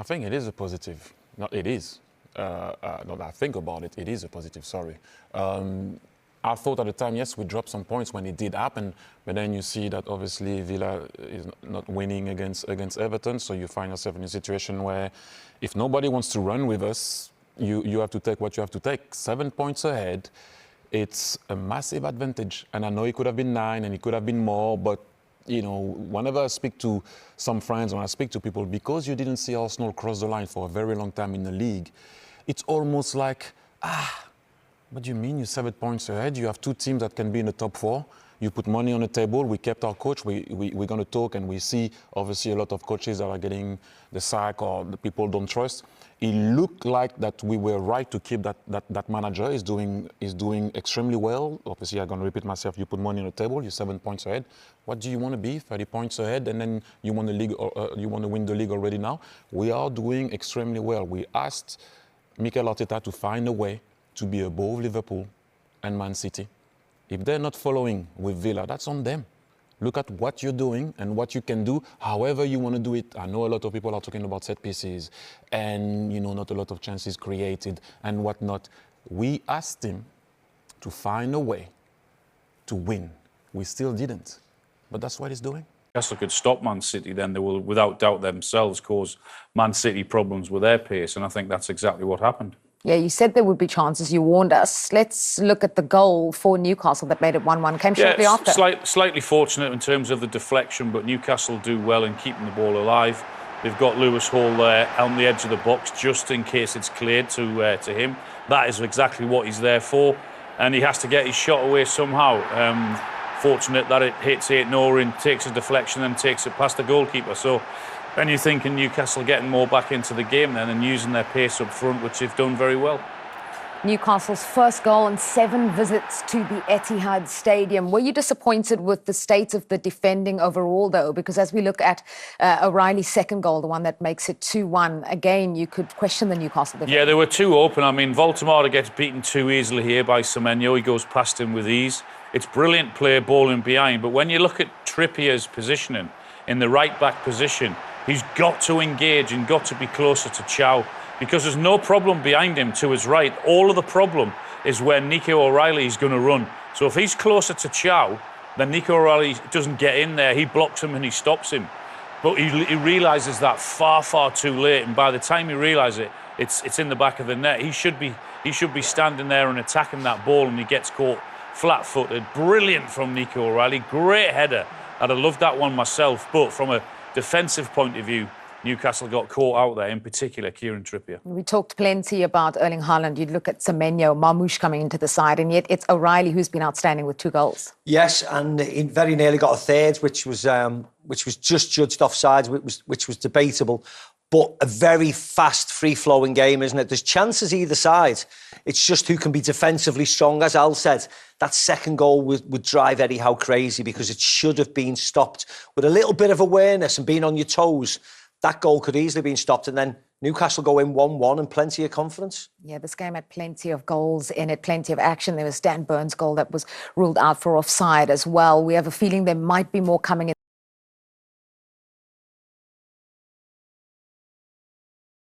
think it is a positive. No, it is. Now that I think about it, it is a positive, sorry. I thought at the time, yes, we dropped some points when it did happen, but then you see that obviously Villa is not winning against Everton, so you find yourself in a situation where if nobody wants to run with us, you have to take what you have to take. 7 points ahead, it's a massive advantage. And I know it could have been 9 and it could have been more, but you know, whenever I speak to some friends, when I speak to people, because you didn't see Arsenal cross the line for a very long time in the league, it's almost like, what do you mean you're 7 points ahead? You have 2 teams that can be in the top 4. You put money on the table. We kept our coach. We're going to talk, and we see obviously a lot of coaches that are getting the sack or the people don't trust. It looked like that we were right to keep that manager. Is doing extremely well. Obviously, I'm going to repeat myself. You put money on the table. You're 7 points ahead. What do you want to be? 30 points ahead, and then you want the league. You want to win the league already now. We are doing extremely well. We asked Mikel Arteta to find a way to be above Liverpool and Man City. If they're not following with Villa, that's on them. Look at what you're doing and what you can do, however you want to do it. I know a lot of people are talking about set pieces and, you know, not a lot of chances created and whatnot. We asked him to find a way to win. We still didn't, but that's what he's doing. Newcastle could stop Man City, then they will, without doubt, themselves cause Man City problems with their pace, and I think that's exactly what happened. Yeah, you said there would be chances. You warned us. Let's look at the goal for Newcastle that made it 1-1. Came shortly after. Slightly fortunate in terms of the deflection, but Newcastle do well in keeping the ball alive. They've got Lewis Hall there on the edge of the box just in case it's cleared to him. That is exactly what he's there for, and he has to get his shot away somehow. Fortunate that it hits 8-0 and takes a deflection and takes it past the goalkeeper. So then you're thinking Newcastle getting more back into the game then and using their pace up front, which they've done very well. Newcastle's first goal in 7 visits to the Etihad Stadium. Were you disappointed with the state of the defending overall, though? Because as we look at O'Reilly's second goal, the one that makes it 2-1, again, you could question the Newcastle defense. Yeah, they were too open. I mean, Voltemada gets beaten too easily here by Semenyo. He goes past him with ease. It's brilliant play, ball in behind. But when you look at Trippier's positioning in the right-back position, he's got to engage and got to be closer to Chow because there's no problem behind him to his right. All of the problem is where Nico O'Reilly is going to run. So if he's closer to Chow, then Nico O'Reilly doesn't get in there. He blocks him and he stops him. But he realises that far, far too late. And by the time he realises it, it's in the back of the net. He should be standing there and attacking that ball, and he gets caught flat-footed. Brilliant from Nico O'Reilly. Great header. I'd have loved that one myself. But from a defensive point of view, Newcastle got caught out there, in particular Kieran Trippier. We talked plenty about Erling Haaland. You'd look at Semenyo, Marmoush coming into the side, and yet it's O'Reilly who's been outstanding with 2 goals. Yes, and he very nearly got a third, which was just judged offside, which was debatable. But a very fast, free-flowing game, isn't it? There's chances either side. It's just who can be defensively strong. As Al said, that second goal would drive Eddie Howe crazy because it should have been stopped. With a little bit of awareness and being on your toes, that goal could easily have been stopped. And then Newcastle go in 1-1 and plenty of confidence. Yeah, this game had plenty of goals in it, plenty of action. There was Dan Burns' goal that was ruled out for offside as well. We have a feeling there might be more coming in.